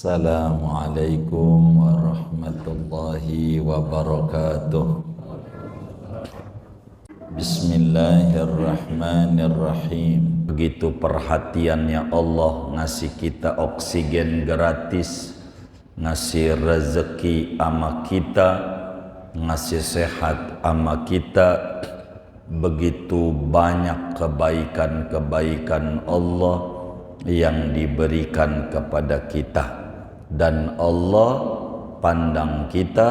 Assalamualaikum warahmatullahi wabarakatuh. Bismillahirrahmanirrahim. Begitu perhatiannya Allah ngasih kita oksigen gratis, ngasih rezeki ama kita, ngasih sehat ama kita. Begitu banyak kebaikan-kebaikan Allah yang diberikan kepada kita. Dan Allah pandang kita,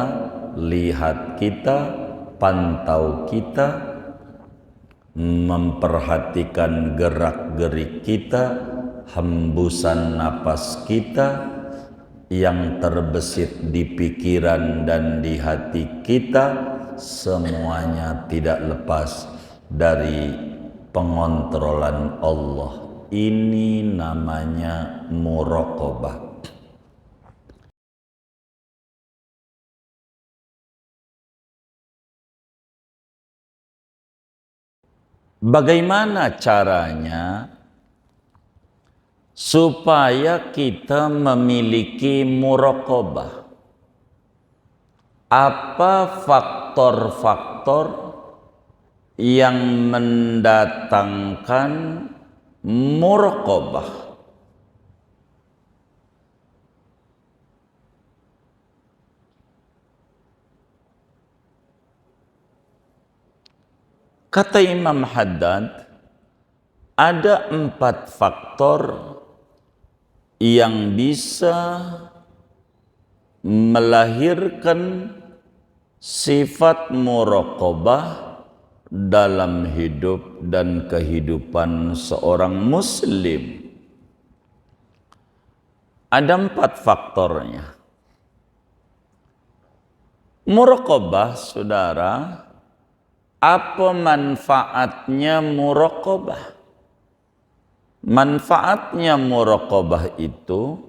lihat kita, pantau kita, memperhatikan gerak-gerik kita, hembusan napas kita, yang terbesit di pikiran dan di hati kita, semuanya tidak lepas dari pengontrolan Allah. Ini namanya muraqabah. Bagaimana caranya supaya kita memiliki muraqabah? Apa faktor-faktor yang mendatangkan muraqabah? Kata Imam Haddad, ada 4 faktor yang bisa melahirkan sifat muraqabah dalam hidup dan kehidupan seorang muslim. Ada 4 faktornya. Muraqabah, saudara, apa manfaatnya muraqabah? Manfaatnya muraqabah itu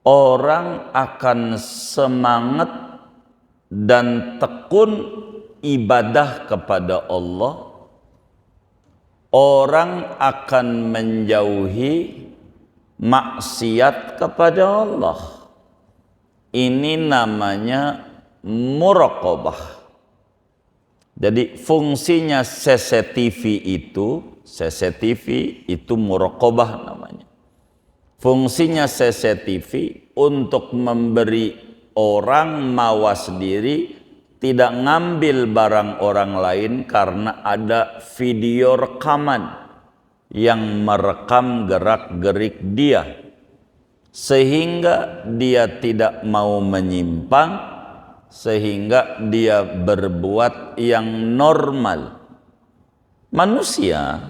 orang akan semangat dan tekun ibadah kepada Allah. Orang akan menjauhi maksiat kepada Allah. Ini namanya muraqabah. Jadi fungsinya CCTV itu muraqabah namanya. Fungsinya CCTV untuk memberi orang mawas diri, tidak ngambil barang orang lain karena ada video rekaman yang merekam gerak-gerik dia, sehingga dia tidak mau menyimpang, sehingga dia berbuat yang normal. Manusia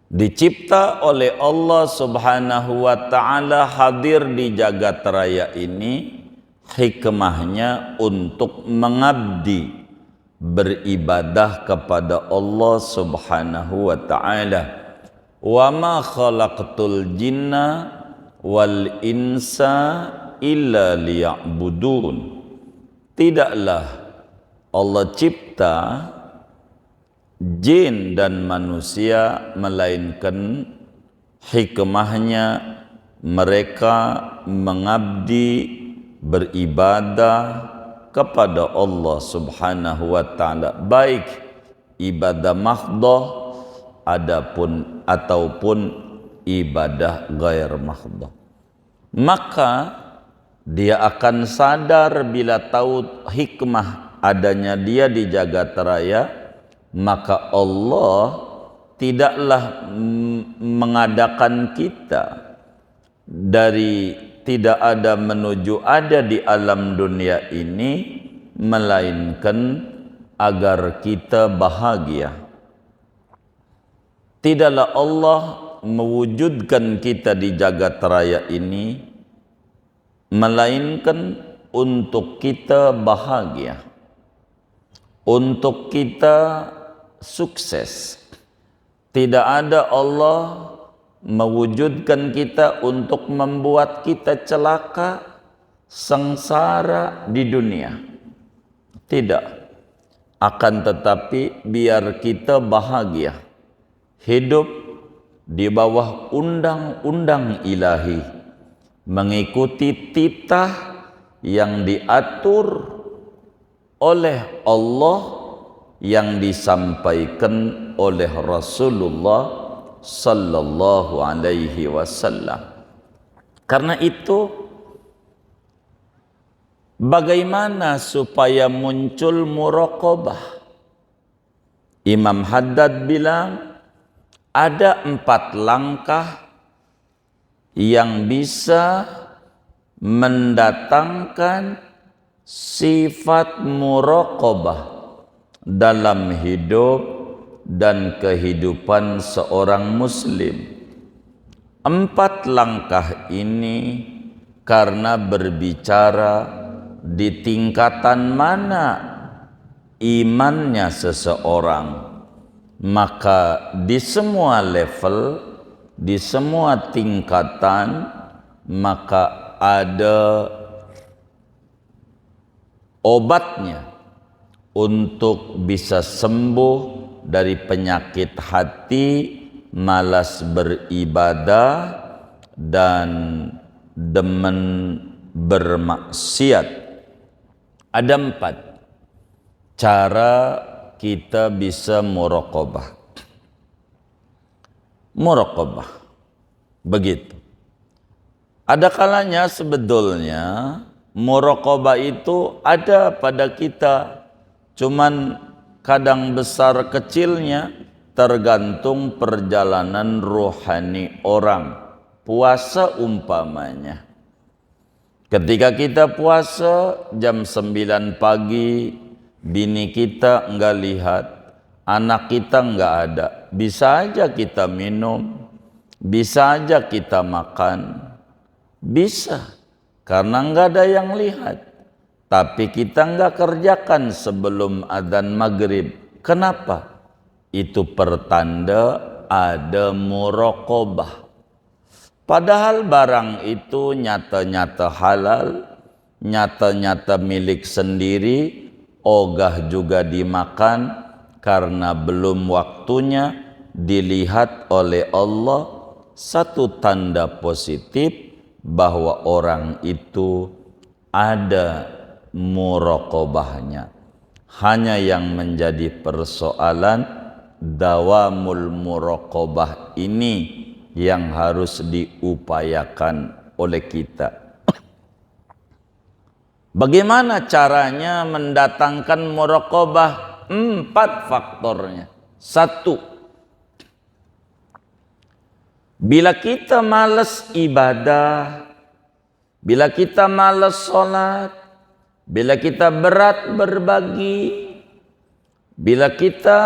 dicipta oleh Allah Subhanahu wa ta'ala hadir di jagat raya ini, hikmahnya untuk mengabdi, beribadah kepada Allah Subhanahu wa ta'ala. Wa ma khalaqtul jinna wal insa illa liya'budun. Tidaklah Allah cipta jin dan manusia melainkan hikmahnya mereka mengabdi, beribadah kepada Allah Subhanahu wa ta'ala, baik ibadah mahdhah ataupun ibadah ghair mahdhah. Maka dia akan sadar bila tahu hikmah adanya dia di jagat raya, maka Allah tidaklah mengadakan kita dari tidak ada menuju ada di alam dunia ini, melainkan agar kita bahagia. Tidaklah Allah mewujudkan kita di jagat raya ini melainkan untuk kita bahagia, untuk kita sukses. Tidak ada Allah mewujudkan kita untuk membuat kita celaka, sengsara di dunia. Tidak. Akan tetapi biar kita bahagia, hidup di bawah undang-undang ilahi, mengikuti titah yang diatur oleh Allah, yang disampaikan oleh Rasulullah sallallahu alaihi wasallam. Karena itu, bagaimana supaya muncul muraqabah? Imam Haddad bilang ada 4 langkah yang bisa mendatangkan sifat muraqabah dalam hidup dan kehidupan seorang muslim. 4 langkah ini karena berbicara di tingkatan mana imannya seseorang, maka di semua level, di semua tingkatan, maka ada obatnya untuk bisa sembuh dari penyakit hati, malas beribadah, dan demen bermaksiat. Ada 4 cara kita bisa muraqabah. Muraqabah begitu. Ada kalanya sebetulnya muraqabah itu ada pada kita, cuman kadang besar kecilnya tergantung perjalanan rohani orang. Puasa umpamanya, ketika kita puasa jam 9 pagi, bini kita enggak lihat, anak kita enggak ada, bisa aja kita minum, bisa aja kita makan, bisa, karena enggak ada yang lihat. Tapi kita enggak kerjakan sebelum adzan maghrib. Kenapa? Itu pertanda ada muraqabah. Padahal barang itu nyata-nyata halal, nyata-nyata milik sendiri, ogah juga dimakan karena belum waktunya dilihat oleh Allah. Satu tanda positif bahwa orang itu ada muraqabahnya. Hanya yang menjadi persoalan dawamul muraqabah ini yang harus diupayakan oleh kita. Bagaimana caranya mendatangkan muraqabah? 4 faktornya. 1, bila kita malas ibadah, bila kita malas sholat, bila kita berat berbagi, bila kita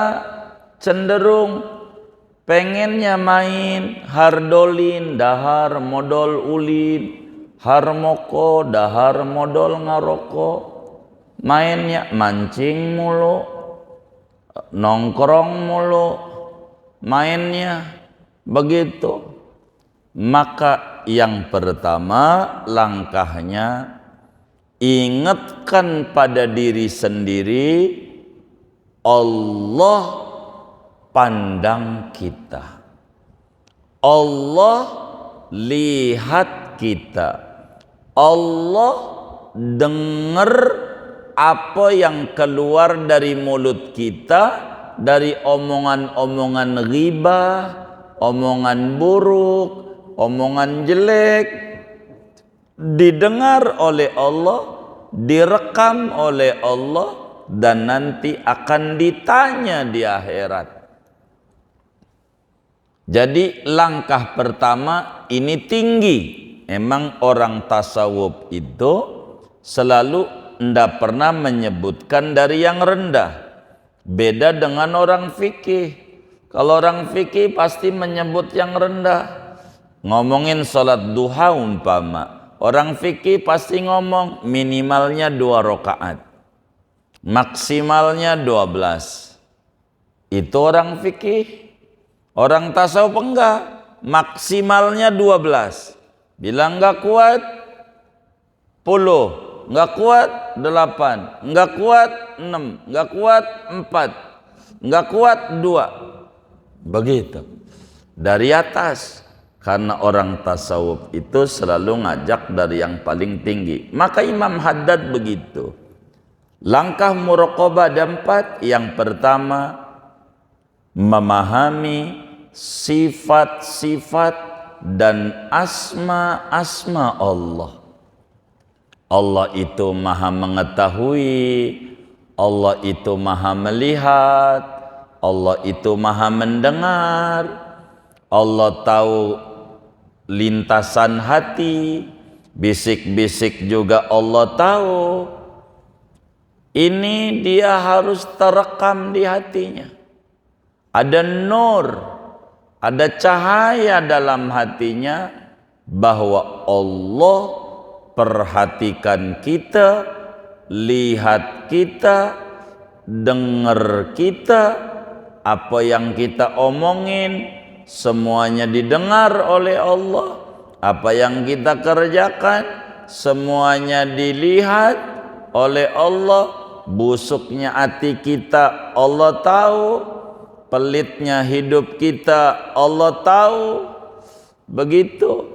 cenderung pengennya main hardolin, dahar modal ulin, harmoko, dahar modal ngaroko, mainnya mancing mulu, nongkrong mulu, mainnya begitu. Maka yang pertama langkahnya, ingatkan pada diri sendiri, Allah pandang kita, Allah lihat kita, Allah dengar apa yang keluar dari mulut kita, dari omongan-omongan ghibah, omongan buruk, omongan jelek, didengar oleh Allah, direkam oleh Allah, dan nanti akan ditanya di akhirat. Jadi langkah pertama ini tinggi. Emang orang tasawuf itu selalu tidak pernah menyebutkan dari yang rendah. Beda dengan orang fikih. Kalau orang fikih pasti menyebut yang rendah. Ngomongin sholat duha umpama, orang fikih pasti ngomong minimalnya 2 rakaat, maksimalnya 12. Itu orang fikih. Orang tasawuf enggak, maksimalnya 12. Bilang enggak kuat 10, enggak kuat 8, enggak kuat 6, enggak kuat 4, enggak kuat 2. Begitu. Dari atas. karena orang tasawuf itu selalu ngajak dari yang paling tinggi. Maka Imam Haddad begitu. Langkah muraqabah ada 4. Yang pertama, memahami sifat-sifat dan asma-asma Allah. Allah itu maha mengetahui, Allah itu maha melihat, Allah itu maha mendengar, Allah tahu lintasan hati, bisik-bisik juga Allah tahu. Ini dia harus terekam di hatinya. Ada nur, ada cahaya dalam hatinya bahwa Allah perhatikan kita, lihat kita, dengar kita, apa yang kita omongin semuanya didengar oleh Allah, apa yang kita kerjakan semuanya dilihat oleh Allah, busuknya hati kita Allah tahu, pelitnya hidup kita Allah tahu. Begitu,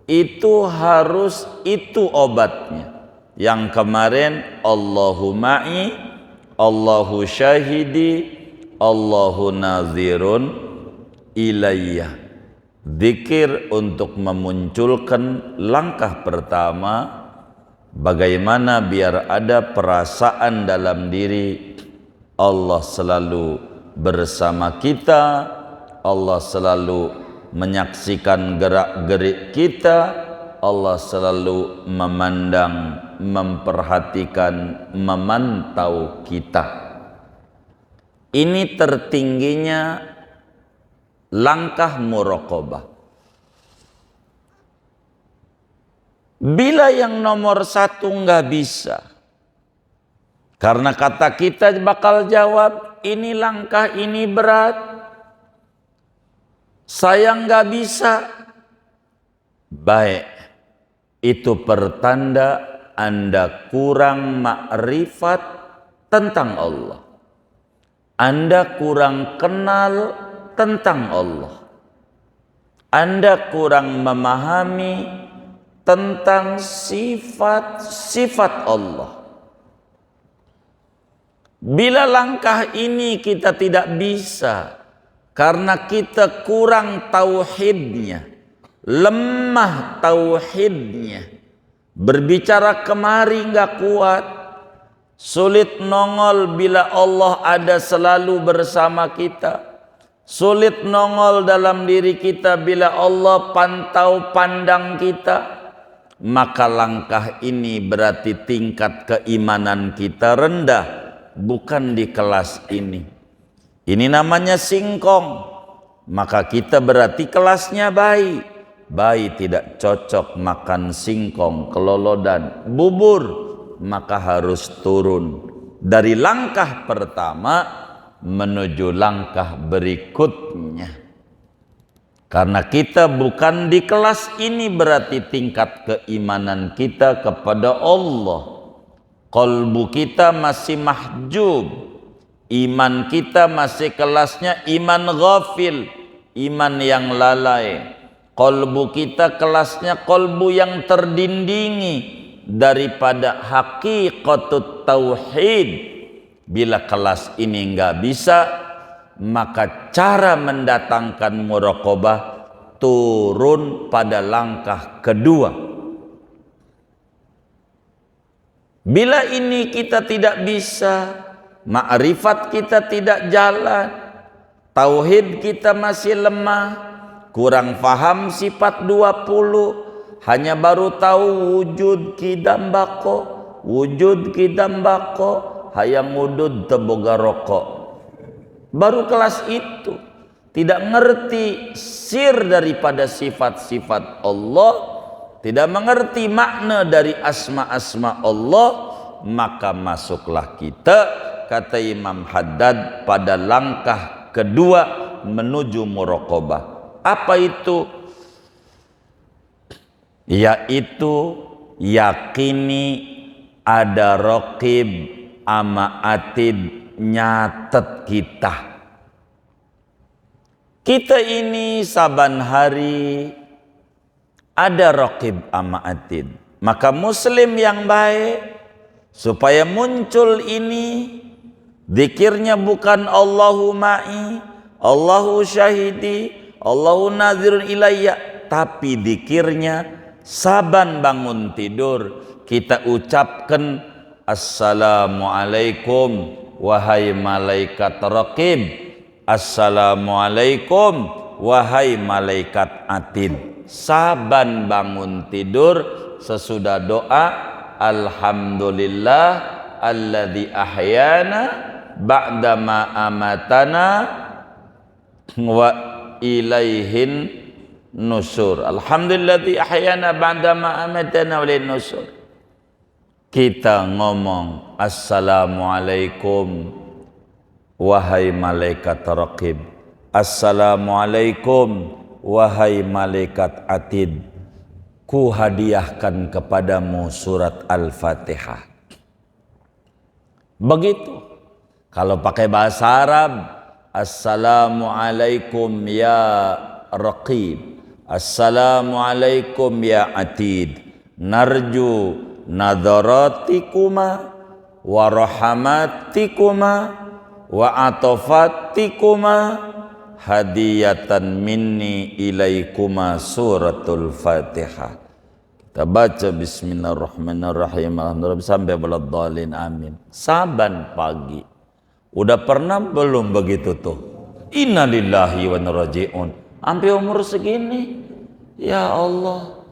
itu harus, itu obatnya. Yang kemarin Allahu ma'i, Allahu syahidi, Allahu nazirun ilayya. Zikir untuk memunculkan langkah pertama, bagaimana biar ada perasaan dalam diri Allah selalu bersama kita, Allah selalu menyaksikan gerak-gerik kita, Allah selalu memandang, memperhatikan, memantau kita. Ini tertingginya langkah muraqabah. Bila yang nomor 1 nggak bisa, karena kata kita bakal jawab, ini langkah ini berat, saya nggak bisa. Baik, itu pertanda Anda kurang makrifat tentang Allah. Anda kurang kenal tentang Allah. Anda kurang memahami tentang sifat-sifat Allah. Bila langkah ini kita tidak bisa karena kita kurang tauhidnya, lemah tauhidnya, berbicara kemari nggak kuat, sulit nongol bila Allah ada selalu bersama kita, sulit nongol dalam diri kita bila Allah pantau pandang kita, maka langkah ini berarti tingkat keimanan kita rendah, bukan di kelas ini. Ini namanya singkong, maka kita berarti kelasnya bayi. Bayi tidak cocok makan singkong, kelolodan, bubur, maka harus turun dari langkah pertama menuju langkah berikutnya. Karena kita bukan di kelas ini, berarti tingkat keimanan kita kepada Allah, qalbu kita masih mahjub, iman kita masih kelasnya iman ghafil, iman yang lalai. Qalbu kita kelasnya qalbu yang terdindingi daripada hakikatut tauhid. Bila kelas ini enggak bisa, maka cara mendatangkan muraqabah turun pada langkah kedua. Bila ini kita tidak bisa, ma'rifat kita tidak jalan, tauhid kita masih lemah, kurang faham sifat 20, hanya baru tahu wujud kidambako, wujud kidambako, hayang wudud teboga rokok. Baru kelas itu, tidak ngerti sir daripada sifat-sifat Allah, tidak mengerti makna dari asma-asma Allah, maka masuklah kita, kata Imam Haddad, pada langkah kedua menuju muraqabah. Apa itu? Yaitu yakini ada raqib ama atid nyatet kita. Kita ini saban hari ada raqib ama atid. Maka muslim yang baik supaya muncul ini zikirnya bukan Allahu ma'i, Allahu syahidi, Allahu nazirun ilayya, tapi zikirnya saban bangun tidur kita ucapkan Assalamualaikum wahai malaikat raqib, Assalamualaikum wahai malaikat atid. Saban bangun tidur sesudah doa Alhamdulillah alladzi ahyana ba'dama amatana wa ilaihin nusur. Alhamdulilladzi ahyana ba'dama amatana wa ilaihin nusur. Kita ngomong Assalamualaikum wahai malaikat raqib, Assalamualaikum wahai malaikat atid, ku hadiahkan kepadamu surat Al-Fatihah. Begitu. Kalau pakai bahasa Arab, Assalamualaikum ya raqib, Assalamualaikum ya atid, narju nadharatikuma wa rahmatikuma wa atofatikuma hadiyatan minni ilaikuma suratul Fatihah. Kita baca bismillahirrahmanirrahim alhamdulillah sampai waladhdallin amin. Saban pagi. Udah pernah belum begitu tuh? Innalillahi wa inna raji'un. Sampai umur segini. Ya Allah.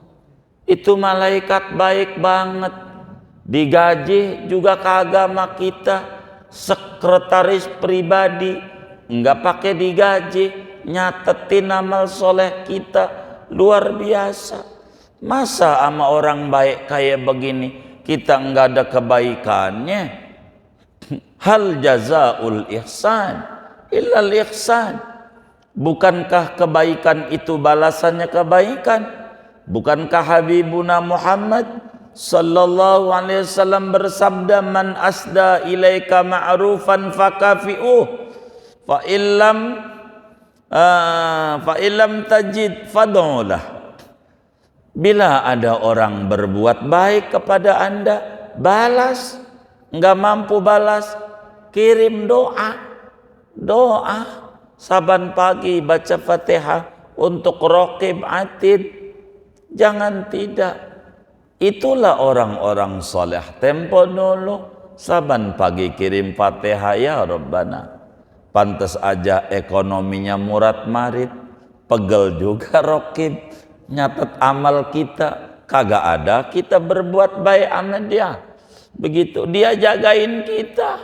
Itu malaikat baik banget. Digaji juga ke agama kita. Sekretaris pribadi. Enggak pakai digaji. Nyatetin amal soleh kita. Luar biasa. Masa sama orang baik kayak begini kita enggak ada kebaikannya? Hal jazaul ihsan illal ihsan. Bukankah kebaikan itu balasannya kebaikan? Bukankah Habibuna Muhammad sallallahu alaihi wasallam bersabda, man asda ilaika ma'rufan fakafi'uh fa illam tajid fad'ulah. Bila ada orang berbuat baik kepada Anda, balas. Enggak mampu balas, kirim doa. Doa saban pagi baca Fatihah untuk raqib atid. Jangan tidak. Itulah orang-orang soleh tempo dulu. Saban pagi kirim Fatihah ya Rabbana. Pantes aja ekonominya murad marid. Pegel juga raqib. Nyatet amal kita. Kagak ada kita berbuat baik sama dia. Begitu dia jagain kita.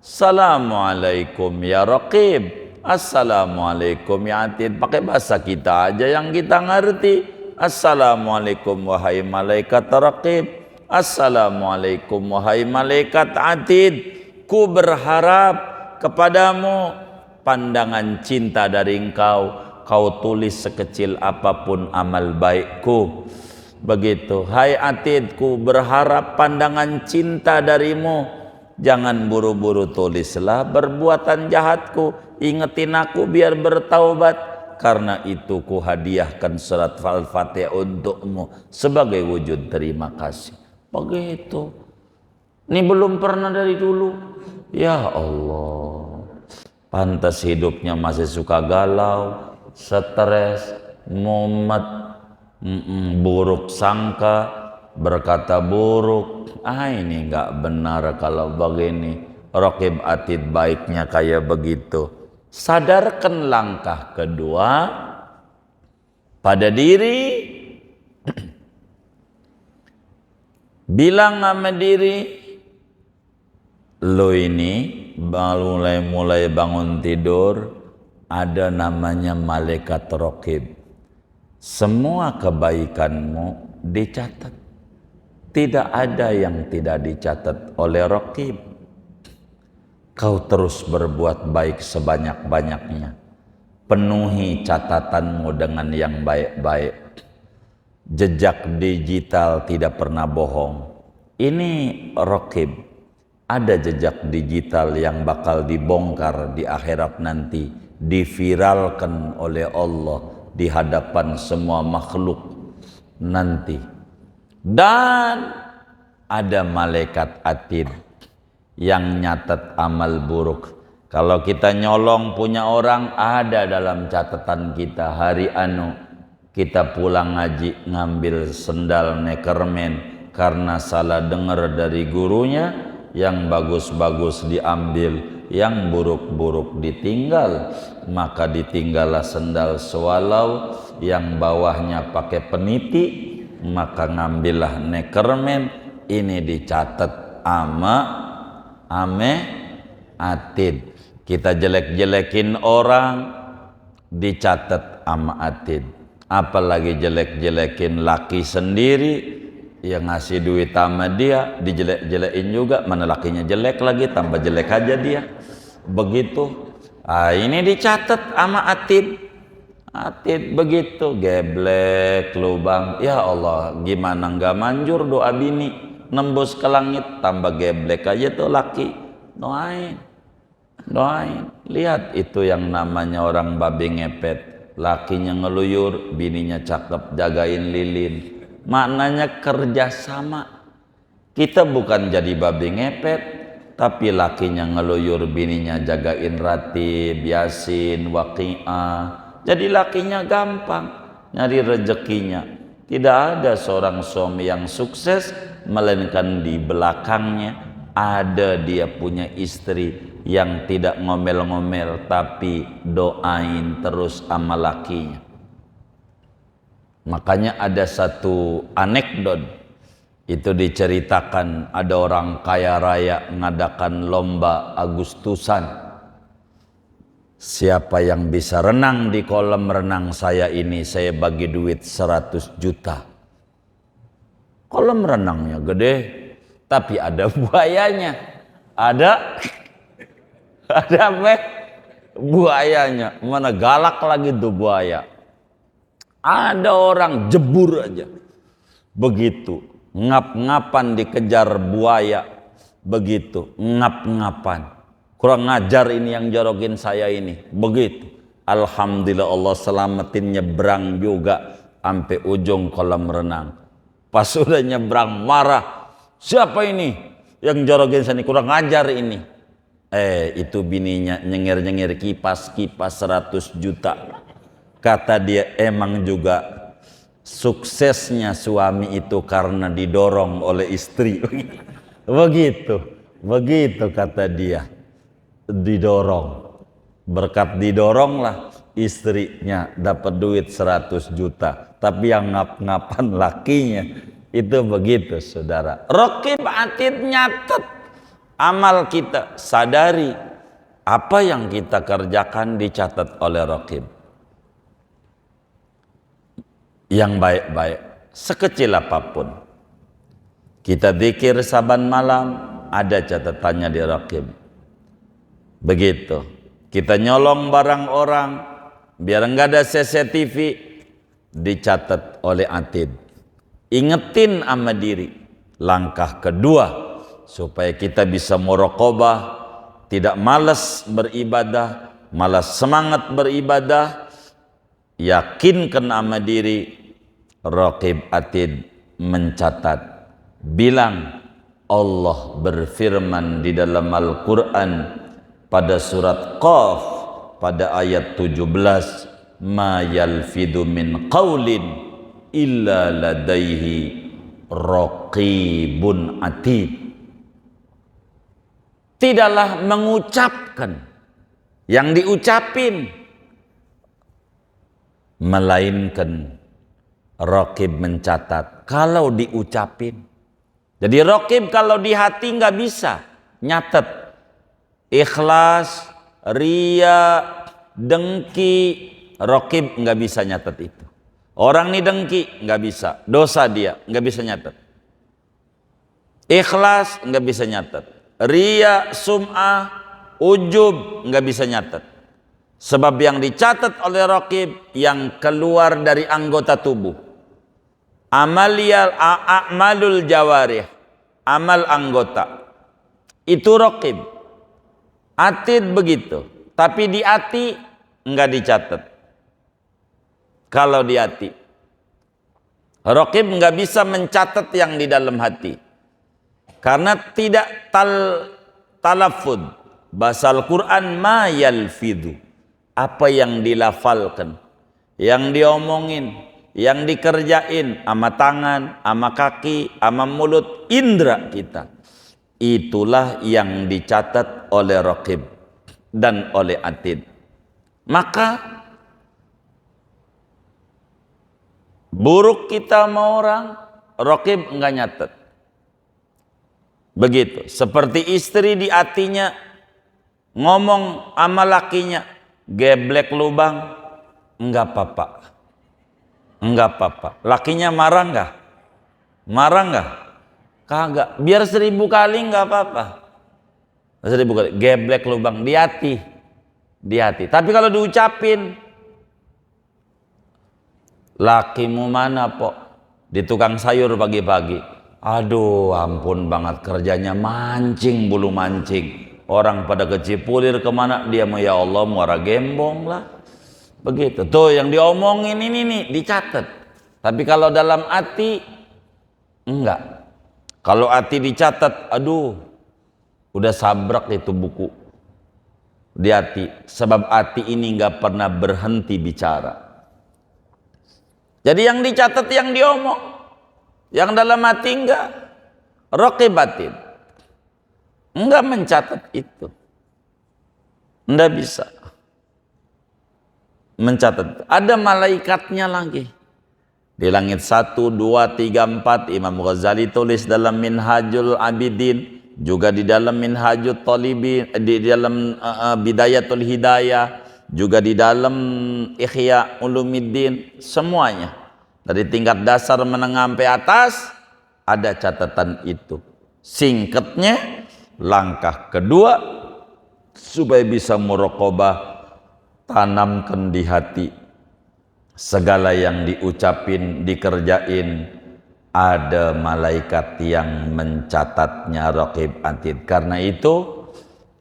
Assalamualaikum ya raqib, Assalamualaikum ya atid. Pakai bahasa kita aja yang kita ngerti. Assalamualaikum wahai malaikat raqib, Assalamualaikum wahai malaikat atid. Ku berharap kepadamu pandangan cinta dari engkau. Kau tulis sekecil apapun amal baikku. Begitu. Hai atid, ku berharap pandangan cinta darimu. Jangan buru-buru tulislah perbuatan jahatku. Ingetin aku biar bertaubat. Karena itu ku hadiahkan surat Al-Fatihah untukmu sebagai wujud terima kasih. Begitu. Ini belum pernah dari dulu. Ya Allah. Pantas hidupnya masih suka galau, stres, mumet, buruk sangka, berkata buruk. Ini nggak benar kalau begini. Raqib atid baiknya kayak begitu. Sadarkan langkah kedua pada diri. Bilang sama diri, lo ini mulai bangun tidur ada namanya malaikat raqib. Semua kebaikanmu dicatat. Tidak ada yang tidak dicatat oleh raqib. Kau terus berbuat baik sebanyak-banyaknya. Penuhi catatanmu dengan yang baik-baik. Jejak digital tidak pernah bohong. Ini raqib. Ada jejak digital yang bakal dibongkar di akhirat nanti. Diviralkan oleh Allah di hadapan semua makhluk. nanti. Dan ada malaikat atid yang nyatet amal buruk. Kalau kita nyolong punya orang, ada dalam catatan kita hari anu kita pulang ngaji ngambil sendal Neckerman karena salah dengar dari gurunya, yang bagus-bagus diambil, yang buruk-buruk ditinggal, maka ditinggallah sendal swallow yang bawahnya pakai peniti, maka ngambillah Neckerman. Ini dicatat ame atid. Kita jelek-jelekin orang, dicatat ama atid. Apalagi jelek-jelekin laki sendiri, yang ngasih duit sama dia dijelek-jelekin juga, mana lakinya jelek lagi, tambah jelek aja dia. Begitu. Ini dicatat sama atid. Atid begitu, geblek lubang. Ya Allah, gimana nggak manjur doa bini nembus ke langit, tambah geblek aja tuh laki. Doain. Lihat itu yang namanya orang babi ngepet, lakinya ngeluyur, bininya cakep jagain lilin. Maknanya kerjasama. Kita bukan jadi babi ngepet, tapi lakinya ngeluyur, bininya jagain ratib, yasin, waqi'ah. Jadi lakinya gampang nyari rezekinya. Tidak ada seorang suami yang sukses melainkan di belakangnya ada dia punya istri yang tidak ngomel-ngomel tapi doain terus sama lakinya. Makanya ada satu anekdot itu diceritakan, ada orang kaya raya ngadakan lomba Agustusan. Siapa yang bisa renang di kolam renang saya ini, saya bagi duit 100 juta. Kolam renangnya gede, tapi ada buayanya. Ada apa? Buayanya. Mana galak lagi tuh buaya. Ada orang jebur aja. Begitu. Ngap-ngapan dikejar buaya. Begitu. Ngap-ngapan. Kurang ngajar ini yang jorokin saya ini. Begitu. Alhamdulillah Allah selamatin, nyebrang juga sampai ujung kolam renang. Pas sudah nyebrang marah. Siapa ini yang jorokin saya ini? Kurang ngajar ini. Itu bininya nyengir-nyengir kipas 100 juta. Kata dia, emang juga suksesnya suami itu karena didorong oleh istri. Begitu kata dia. Didorong. Berkat didoronglah istrinya dapat duit 100 juta. Tapi yang ngap-ngapan lakinya. Itu begitu saudara. Raqib atid nyatet amal kita. Sadari apa yang kita kerjakan dicatat oleh raqib. Yang baik-baik, sekecil apapun. Kita zikir saban malam, ada catatannya di raqib. Begitu. Kita nyolong barang orang, biar enggak ada CCTV, dicatat oleh atid. Ingetin sama diri. Langkah kedua, supaya kita bisa muraqabah, tidak malas beribadah, malas semangat beribadah, yakinkan sama diri. Raqib atid mencatat. Bilang Allah berfirman di dalam Al-Quran pada surat Qaf pada ayat 17, ma yalfidu min qaulin illa ladaihi raqibun atid. Tidaklah mengucapkan yang diucapin, melainkan raqib mencatat kalau diucapin. Jadi raqib kalau di hati nggak bisa nyatet. Ikhlas, ria, dengki, raqib nggak bisa nyatet itu. Orang nih dengki nggak bisa, dosa dia nggak bisa nyatet. Ikhlas nggak bisa nyatet. Ria, sum'ah, ujub nggak bisa nyatet. Sebab yang dicatat oleh raqib yang keluar dari anggota tubuh. A'malul jawarih, amal anggota. Itu raqib. Atid begitu. Tapi di hati enggak dicatat. Kalau di hati. Raqib nggak bisa mencatat yang di dalam hati karena tidak talafud. Bahasa Al-Quran ma yalfidhu, apa yang dilafalkan, yang diomongin, yang dikerjain sama tangan, sama kaki, sama mulut, indera kita, itulah yang dicatat oleh Raqib dan oleh Atid. Maka buruk kita sama orang, Raqib enggak nyatet. Begitu. Seperti istri di hatinya ngomong sama lakinya, geblek lubang, enggak apa-apa. Enggak apa-apa. Lakinya marah enggak? Marah enggak? Kagak. Biar 1000 kali enggak apa-apa. 1000 kali. Geblek lubang di hati. Di hati. Tapi kalau diucapin, lakimu mana pok? Di tukang sayur pagi-pagi. Aduh ampun banget kerjanya mancing bulu mancing. Orang pada kecipulir kemana dia mau, ya Allah muara gembong lah. Begitu. Tuh yang diomongin ini nih dicatat. Tapi kalau dalam hati enggak. Kalau hati dicatat, aduh udah sabrak itu buku di hati. Sebab hati ini enggak pernah berhenti bicara. Jadi yang dicatat yang diomong, yang dalam hati enggak. Raqib Atid enggak mencatat itu, enggak bisa mencatat. Ada malaikatnya lagi di langit 1, 2, 3, 4. Imam Ghazali tulis dalam Minhajul Abidin, juga di dalam Minhajul Talibin, di dalam Bidayatul Hidayah, juga di dalam Ihya Ulumuddin. Semuanya dari tingkat dasar menengah sampai atas ada catatan itu. Singkatnya, langkah kedua supaya bisa muraqabah, tanamkan di hati segala yang diucapin, dikerjain, ada malaikat yang mencatatnya, Raqib Atid. Karena itu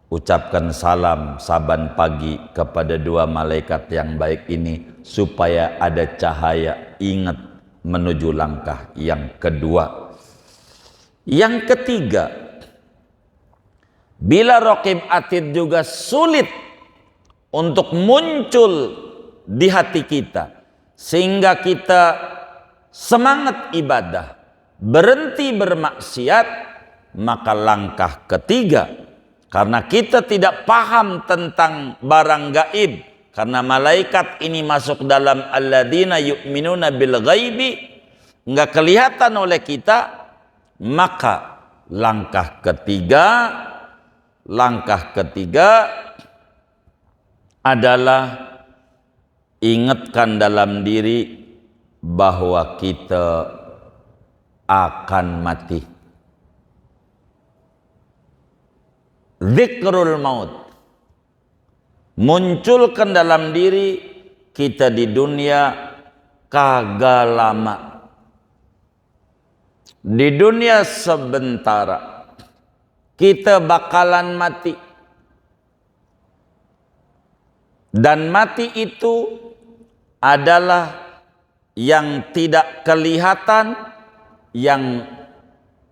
ucapkan salam saban pagi kepada dua malaikat yang baik ini supaya ada cahaya ingat menuju langkah yang kedua. Yang ketiga, bila Raqib Atid juga sulit untuk muncul di hati kita sehingga kita semangat ibadah, berhenti bermaksiat, maka langkah ketiga, karena kita tidak paham tentang barang gaib, karena malaikat ini masuk dalam alladzina yu'minuna bil ghaibi, enggak kelihatan oleh kita, maka langkah ketiga adalah ingatkan dalam diri bahwa kita akan mati. Zikrul maut, munculkan dalam diri kita di dunia kagak lama, di dunia sebentar, kita bakalan mati. Dan mati itu adalah yang tidak kelihatan, yang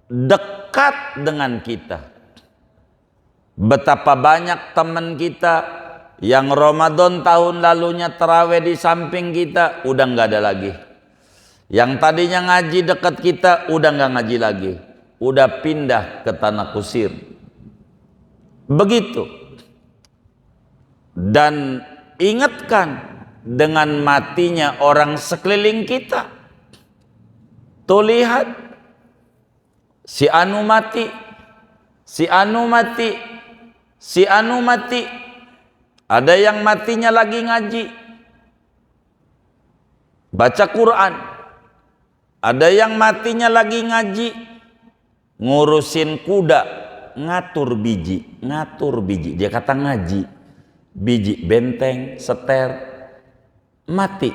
dekat dengan kita. Betapa banyak teman kita yang Ramadan tahun lalunya tarawih di samping kita, udah nggak ada lagi. Yang tadinya ngaji dekat kita, udah nggak ngaji lagi, udah pindah ke tanah kusir. Begitu. Dan ingatkan dengan matinya orang sekeliling kita. Tuh lihat, si anu mati, si anu mati, si anu mati. Ada yang matinya lagi ngaji, baca Quran. Ada yang matinya lagi ngaji, ngurusin kuda, ngatur biji. Dia kata ngaji. Biji benteng, seter, mati.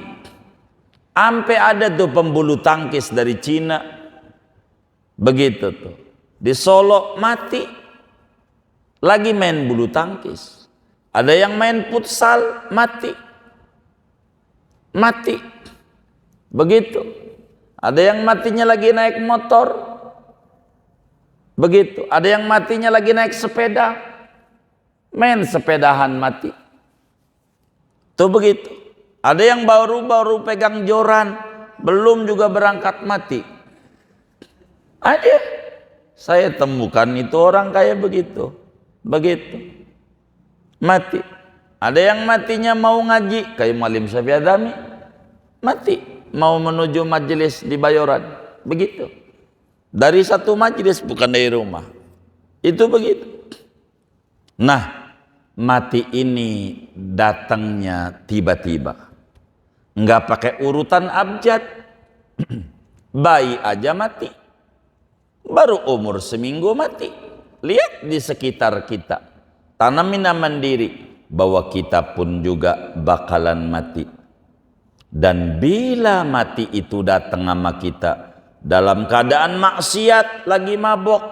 Ampe ada tuh pembulu tangkis dari Cina, begitu tuh. Di Solo mati, lagi main bulu tangkis. Ada yang main futsal, mati. Begitu. Ada yang matinya lagi naik motor, begitu. Ada yang matinya lagi naik sepeda, main sepedahan mati. Tuh begitu. Ada yang baru pegang joran, belum juga berangkat mati. Ada. Saya temukan itu orang kayak begitu. Begitu. Mati. Ada yang matinya mau ngaji, kayak Malim Syafi'i Adami, mati. Mau menuju majelis di Bayoran. Begitu. Dari satu majelis, bukan dari rumah. Itu begitu. Nah, mati ini datangnya tiba-tiba. Enggak pakai urutan abjad. Bayi aja mati. Baru umur seminggu mati. Lihat di sekitar kita. Tanamin mandiri bahwa kita pun juga bakalan mati. Dan bila mati itu datang sama kita dalam keadaan maksiat, lagi mabok,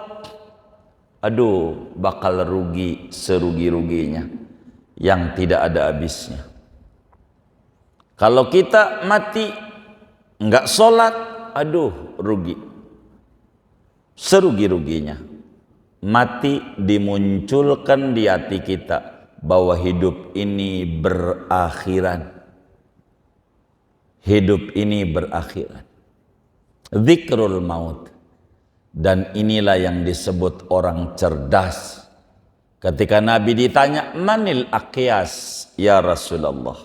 aduh, bakal rugi serugi-ruginya yang tidak ada habisnya. Kalau kita mati enggak sholat, aduh, rugi serugi-ruginya. Mati dimunculkan di hati kita bahwa hidup ini berakhiran. Hidup ini berakhiran. Zikrul maut. Dan inilah yang disebut orang cerdas. Ketika Nabi ditanya, manil aqyas ya Rasulullah?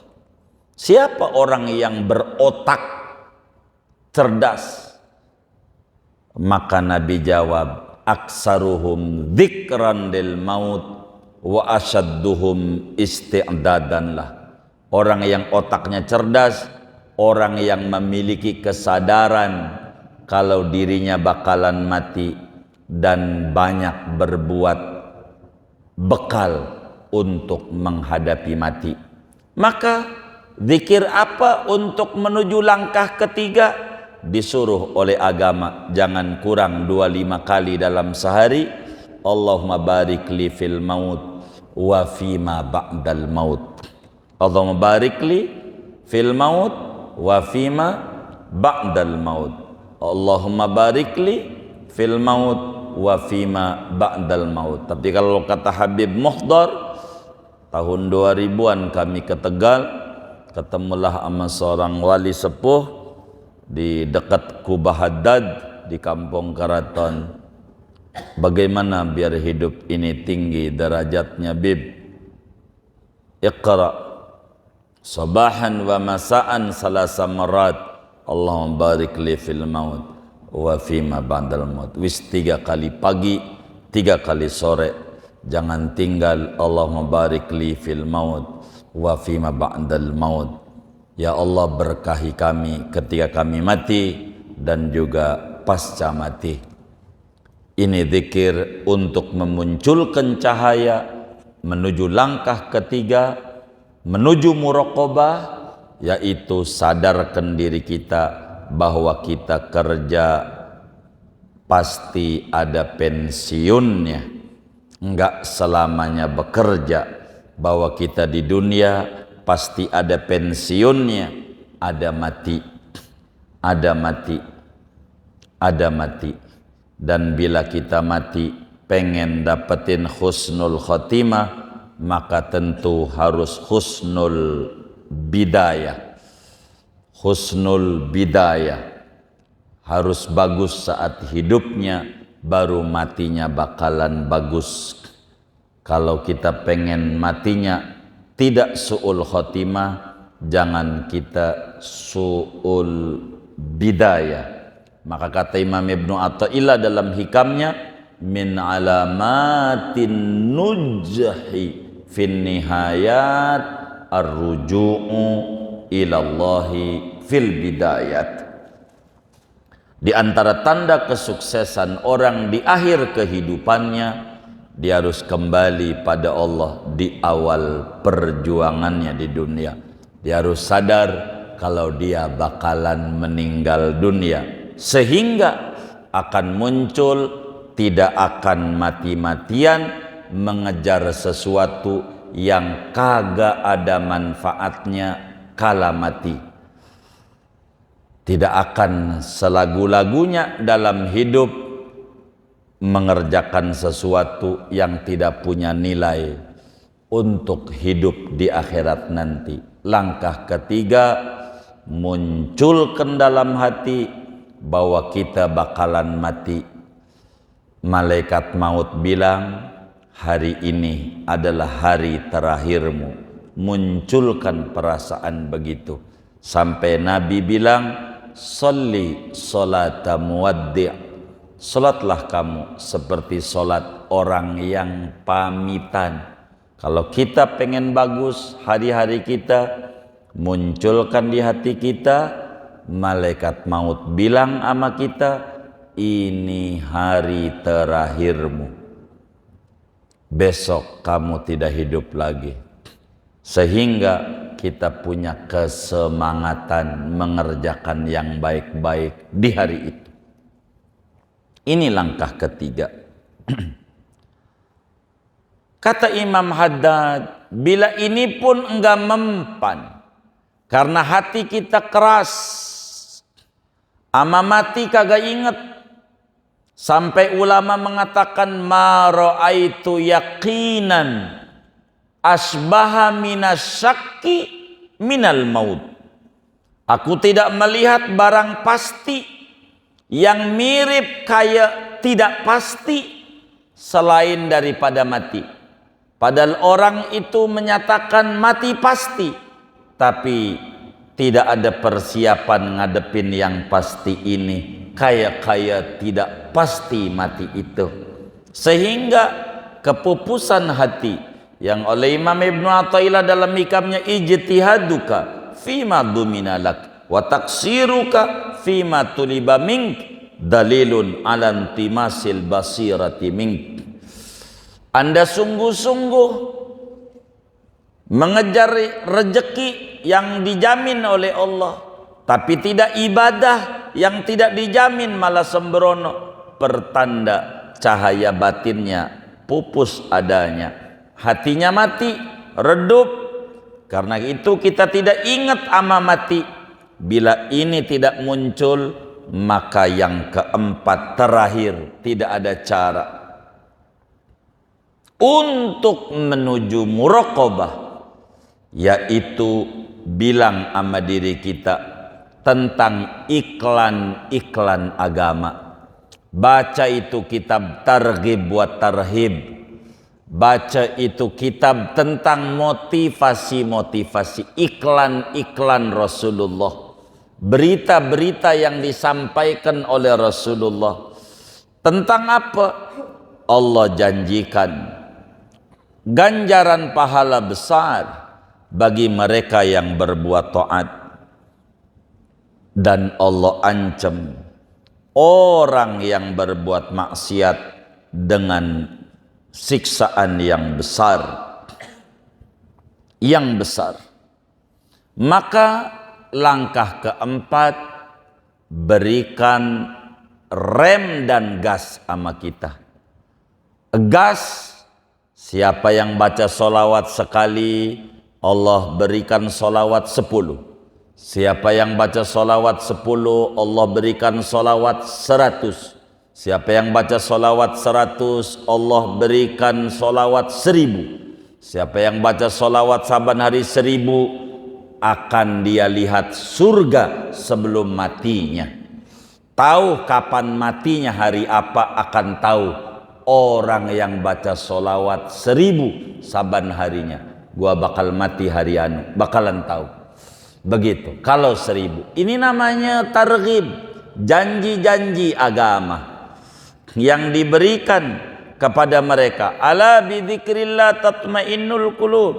Siapa orang yang berotak cerdas? Maka Nabi jawab, aksaruhum dzikran lil maut wa asyadduhum isti'dadan lah. Orang yang otaknya cerdas, orang yang memiliki kesadaran kalau dirinya bakalan mati dan banyak berbuat bekal untuk menghadapi mati. Maka zikir apa untuk menuju langkah ketiga? Disuruh oleh agama, jangan kurang 25 kali dalam sehari. Allahumma barik li fil maut wa fima ba'dal maut. Allahumma barik li fil maut wa fima ba'dal maut. Allahumma barik li fil maut wa fima ba'dal maut. Tapi kalau kata Habib Muhdar, tahun 2000-an kami ke Tegal, ketemulah sama seorang wali sepuh di dekat Kubah Haddad di Kampung Karaton. Bagaimana biar hidup ini tinggi derajatnya, Bib? Iqra sabahan wa masaan salasa marat. Allahumma barik li fil maut wa fima ba'dal maut. Wis 3 kali pagi, 3 kali sore. Jangan tinggal. Allahumma barik li fil maut wa fima ba'dal maut. Ya Allah, berkahi kami ketika kami mati dan juga pasca mati. Ini zikir untuk memunculkan cahaya menuju langkah ketiga, menuju muraqabah, yaitu sadarkan diri kita bahwa kita kerja pasti ada pensiunnya. Enggak selamanya bekerja, bahwa kita di dunia pasti ada pensiunnya, ada mati, ada mati, ada mati. Dan bila kita mati pengen dapetin husnul khotimah, maka tentu harus husnul bidayah. Husnul bidayah harus bagus saat hidupnya, baru matinya bakalan bagus. Kalau kita pengen matinya tidak su'ul khotimah, jangan kita su'ul bidayah. Maka kata Imam Ibnu Athaillah dalam hikamnya, min alamatin nujhi fin nihayat ar-ruju'u ilallahi fil bidayat. Di antara tanda kesuksesan orang di akhir kehidupannya, dia harus kembali pada Allah di awal perjuangannya di dunia. Dia harus sadar kalau dia bakalan meninggal dunia, sehingga akan muncul, tidak akan mati-matian mengejar sesuatu yang kagak ada manfaatnya kala mati. tidak akan selagu-lagunya dalam hidup mengerjakan sesuatu yang tidak punya nilai untuk hidup di akhirat nanti. Langkah ketiga, munculkan dalam hati bahwa kita bakalan mati. Malaikat maut bilang, hari ini adalah hari terakhirmu. Munculkan perasaan begitu. Sampai Nabi bilang, sholli sholata muwaddi', salatlah kamu seperti salat orang yang pamitan. Kalau kita pengen bagus hari-hari kita, munculkan di hati kita, malaikat maut bilang sama kita, ini hari terakhirmu, besok kamu tidak hidup lagi. Sehingga kita punya kesemangatan mengerjakan yang baik-baik di hari itu. Ini langkah ketiga. Kata Imam Haddad, bila ini pun enggak mempan, karena hati kita keras, ama mati kagak inget, sampai ulama mengatakan, ma ra'aitu yaqinan asbaha minasyakki minal maut. Aku tidak melihat barang pasti yang mirip kayak tidak pasti selain daripada mati. Padahal orang itu menyatakan mati pasti, tapi tidak ada persiapan ngadepin yang pasti ini, kayak tidak pasti mati itu. Sehingga kepupusan hati yang oleh Imam Ibnu Athaillah dalam hikamnya, ijtihaduka fima duminalak wa taksiruka fima tuliba mink dalilun ala intimasil basirati mink. Anda sungguh-sungguh mengejar rezeki yang dijamin oleh Allah, tapi tidak ibadah yang tidak dijamin malah sembrono, pertanda cahaya batinnya pupus adanya, hatinya mati, redup. Karena itu kita tidak ingat ama mati. Bila ini tidak muncul, maka yang keempat terakhir, tidak ada cara untuk menuju muraqabah, yaitu bilang sama diri kita tentang iklan-iklan agama. Baca itu kitab targhib wa tarhib, baca itu kitab tentang motivasi-motivasi, iklan-iklan Rasulullah, berita-berita yang disampaikan oleh Rasulullah. Tentang apa? Allah janjikan ganjaran pahala besar bagi mereka yang berbuat taat, dan Allah ancam orang yang berbuat maksiat dengan siksaan yang besar, Maka langkah keempat, berikan rem dan gas sama kita. Gas, siapa yang baca solawat sekali, Allah berikan solawat 10. Siapa yang baca solawat 10, Allah berikan solawat 100. Siapa yang baca solawat 100, Allah berikan solawat 1000. Siapa yang baca solawat saban hari 1000, akan dia lihat surga sebelum matinya. Tahu kapan matinya, hari apa, akan tahu orang yang baca solawat 1000 saban harinya. Gua bakal mati hari anu, bakalan tahu. Begitu. Kalau 1000, ini namanya targhib, janji-janji agama yang diberikan kepada mereka. Ala bidzikrillah tatmainnul qulub.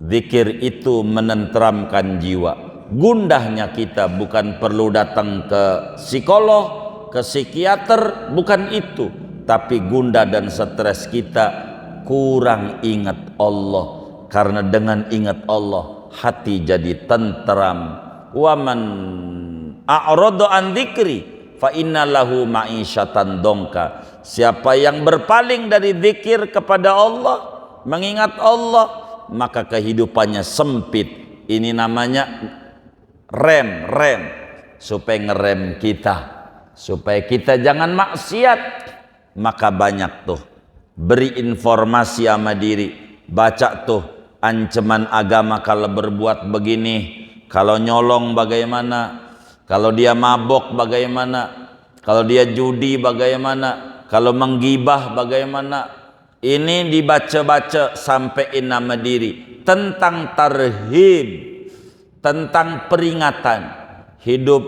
Zikir itu menenteramkan jiwa. Gundahnya kita bukan perlu datang ke psikolog, ke psikiater, bukan itu. Tapi gundah dan stres kita kurang ingat Allah. Karena dengan ingat Allah, hati jadi tenteram. Wa man a'rada an dzikri fa inna lahu ma'isyatan dongka. Siapa yang berpaling dari zikir kepada Allah, mengingat Allah, maka kehidupannya sempit. Ini namanya rem. supaya ngerem kita, supaya kita jangan maksiat. Maka banyak tuh beri informasi sama diri, baca tuh ancaman agama kalau berbuat begini, kalau nyolong bagaimana, kalau dia mabok bagaimana, kalau dia judi bagaimana, kalau menggibah bagaimana. Ini dibaca-baca sampai nama diri tentang tarhib, tentang peringatan. Hidup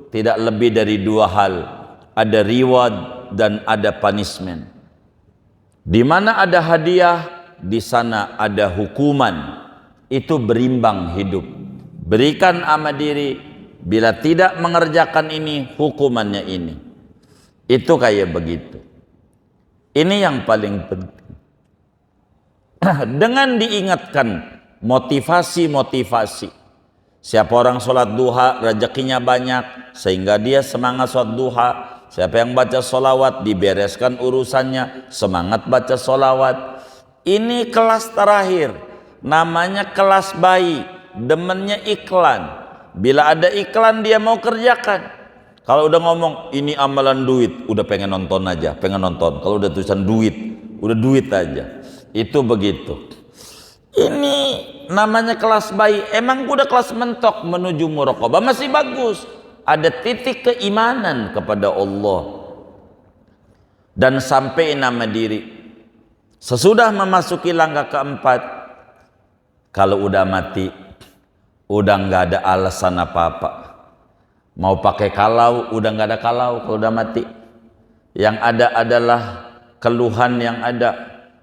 tidak lebih dari dua hal, ada reward dan ada punishment. Di mana ada hadiah, di sana ada hukuman. Itu berimbang hidup. Berikan ama diri, bila tidak mengerjakan ini, hukumannya ini. Itu kayak begitu. Ini yang paling penting. Dengan diingatkan motivasi-motivasi. Siapa orang sholat duha rezekinya banyak sehingga dia semangat sholat duha. Siapa yang baca sholawat dibereskan urusannya, semangat baca sholawat. Ini kelas terakhir, namanya kelas bayi, demennya iklan. Bila ada iklan dia mau kerjakan. Kalau udah ngomong ini amalan duit, udah pengen nonton aja, pengen nonton. Kalau udah tulisan duit, udah duit aja. Itu begitu. Ini namanya kelas bayi. Emang udah kelas mentok menuju muraqabah, masih bagus. Ada titik keimanan kepada Allah. Dan sampai nama diri. Sesudah memasuki langkah keempat, kalau udah mati, udah nggak ada alasan apa-apa. Mau pakai kalau, udah nggak ada kalau udah mati. Yang ada adalah keluhan yang ada,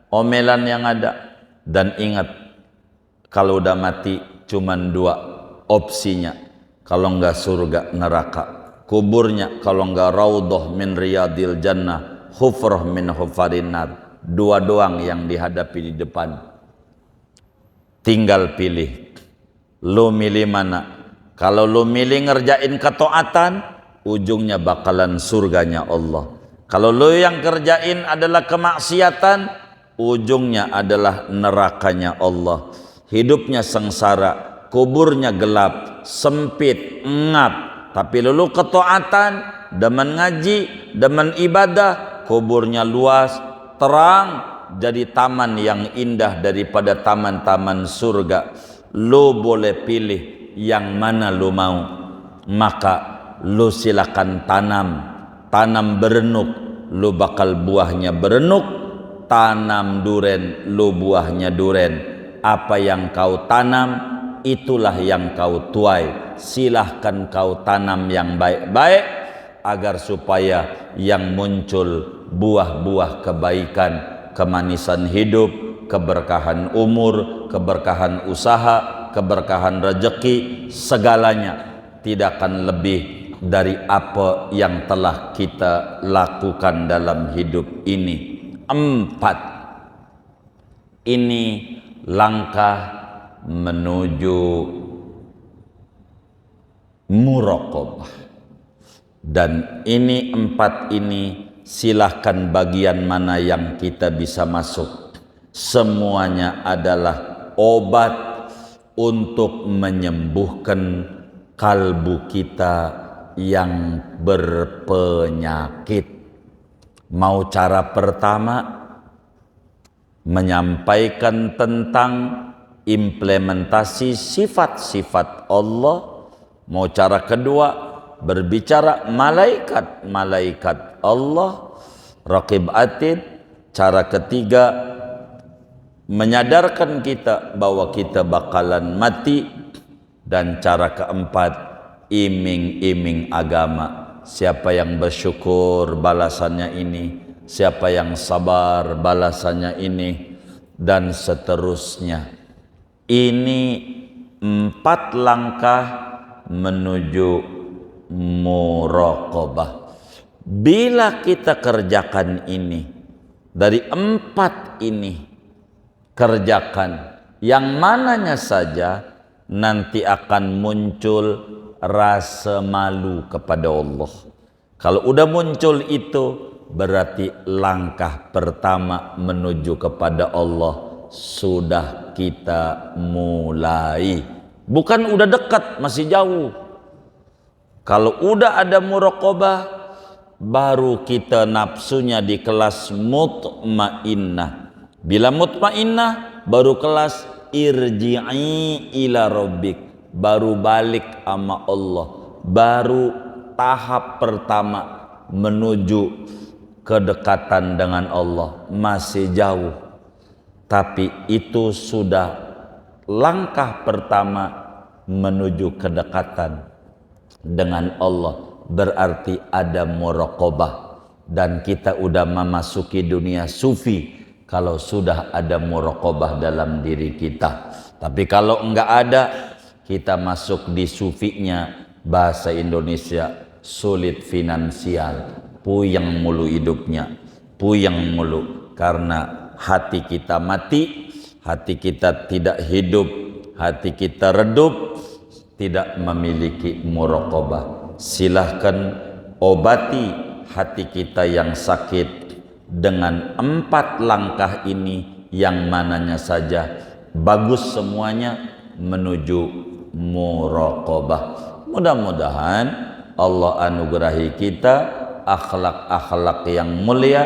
omelan yang ada. Dan ingat, kalau udah mati cuman dua opsinya. Kalau enggak surga neraka. Kuburnya kalau enggak raudhah min riyadil jannah, hufrah min hufarin nar. Dua doang yang dihadapi di depan. Tinggal pilih. Lu milih mana? Kalau lu milih ngerjain ketaatan, ujungnya bakalan surganya Allah. Kalau lu yang kerjain adalah kemaksiatan, ujungnya adalah nerakanya Allah. Hidupnya sengsara, kuburnya gelap, sempit, ngap. Tapi lu ketaatan, demen ngaji, demen ibadah, kuburnya luas, terang, jadi taman yang indah daripada taman-taman surga. Lu boleh pilih yang mana lu mau, maka lu silakan tanam berenuk, lu bakal buahnya berenuk. Tanam duren, lu buahnya duren. Apa yang kau tanam, itulah yang kau tuai. Silahkan kau tanam yang baik-baik, agar supaya yang muncul buah-buah kebaikan, kemanisan hidup, keberkahan umur, keberkahan usaha, keberkahan rezeki, segalanya tidak akan lebih dari apa yang telah kita lakukan dalam hidup ini. 4. Ini langkah menuju muraqabah. Dan ini 4 ini silahkan bagian mana yang kita bisa masuk. Semuanya adalah obat untuk menyembuhkan kalbu kita yang berpenyakit. Mau cara pertama, menyampaikan tentang implementasi sifat-sifat Allah. Mau cara kedua, berbicara malaikat-malaikat Allah, Raqib Atid. Cara ketiga, menyadarkan kita bahwa kita bakalan mati. Dan cara keempat, iming-iming agama. Siapa yang bersyukur balasannya ini, siapa yang sabar balasannya ini, dan seterusnya. Ini 4 langkah menuju muraqabah. Bila kita kerjakan ini, dari 4 ini kerjakan, yang mananya saja, nanti akan muncul rasa malu kepada Allah. Kalau udah muncul itu, berarti langkah pertama menuju kepada Allah sudah kita mulai. Bukan udah dekat, masih jauh. Kalau udah ada muraqabah, baru kita nafsunya di kelas mutmainnah. Bila mutmainnah, baru kelas irji'i ila rabbik, baru balik sama Allah. Baru tahap pertama menuju kedekatan dengan Allah. Masih jauh, tapi itu sudah langkah pertama menuju kedekatan dengan Allah. Berarti ada muraqabah, dan kita udah memasuki dunia sufi kalau sudah ada muraqabah dalam diri kita. Tapi kalau enggak ada, kita masuk di sufinya, bahasa Indonesia sulit finansial, puyeng mulu hidupnya, puyeng mulu karena hati kita mati, hati kita tidak hidup, hati kita redup, tidak memiliki muraqabah. Silahkan obati hati kita yang sakit dengan 4 langkah ini, yang mananya saja bagus semuanya menuju muraqabah. Mudah-mudahan Allah anugerahi kita akhlak-akhlak yang mulia.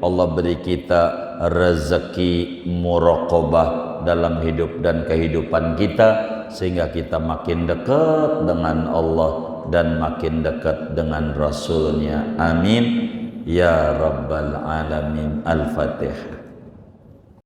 Allah beri kita rezeki muraqabah dalam hidup dan kehidupan kita, sehingga kita makin dekat dengan Allah dan makin dekat dengan Rasulnya. Amin ya rabbal alamin. Al-Fatihah.